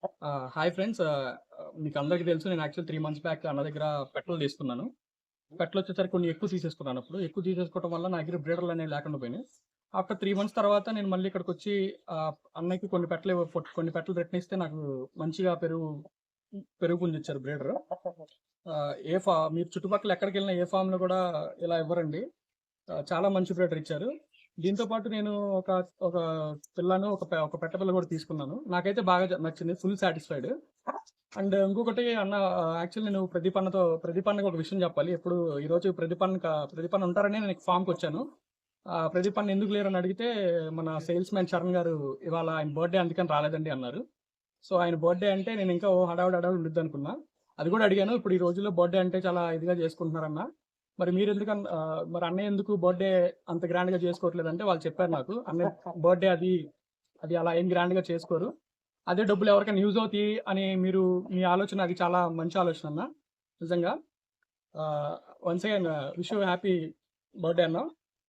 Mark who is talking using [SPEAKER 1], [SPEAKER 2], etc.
[SPEAKER 1] Hi friends. మీకు అందరికీ తెలుసు నేను యాక్చువల్ 3 మంత్స్ బ్యాక్ అన్న దగ్గర పెట్టలు తీసుకున్నాను. పెట్టలొచ్చేసరికి కొన్ని ఎక్కువ తీసేసుకున్నాను అప్పుడు. ఎక్కువ తీసేసుకోవడం వల్ల నా దగ్గర బ్రీడర్‌లనేవి లేకుండా పోయినాయి. ఆఫ్టర్ 3 మంత్స్ తర్వాత నేను మళ్ళీ ఇక్కడికొచ్చి అన్నయ్యకి కొన్ని పెట్టలు రిటర్న్ ఇస్తే నాకు మంచిగా పెరుగు పుంజిచ్చారు బ్రీడరు. మీరు చుట్టుపక్కల ఎక్కడికెళ్ళినా ఏ ఫామ్‌లో కూడా ఇలా ఇవ్వరండి. చాలా మంచి బ్రీడర్ ఇచ్చారు. దీంతో పాటు నేను ఒక ఒక పిల్లను, ఒక పెట్ట పిల్ల కూడా తీసుకున్నాను. నాకైతే బాగా నచ్చింది. Full satisfied. అండ్ ఇంకొకటి అన్న, యాక్చువల్లీ నేను ప్రదీప్ అన్నకి ఒక విషయం చెప్పాలి. ఈరోజు ప్రదీప్ అన్న ఉంటారని నేను ఫామ్‌కొచ్చాను. ప్రదీప్ అన్న ఎందుకు లేరని అడిగితే, మన సేల్స్ మ్యాన్ చరణ్ గారు ఇవాళ ఆయన బర్త్‌డే అందుకని రాలేదండి అన్నారు. సో, ఆయన బర్త్‌డే అంటే నేను ఇంకా హడావిడి ఉండిద్దనుకున్నా. అది కూడా అడిగాను. ఇప్పుడు ఈ రోజుల్లో బర్త్‌డే అంటే చాలా ఇదిగా చేసుకుంటున్నారన్న. మరి అన్నయ్య ఎందుకు బర్త్‌డే అంత గ్రాండ్‌గా చేసుకోవట్లేదంటే వాళ్ళు చెప్పారు నాకు. అన్నయ్య బర్త్‌డే అది అలా ఏం గ్రాండ్‌గా చేసుకోరు. అదే డబ్బులు ఎవరికైనా యూజ్ అవుతాయి అని మీ ఆలోచన అది చాలా మంచి ఆలోచన అన్న. నిజంగా. Once again wish you happy birthday అన్న.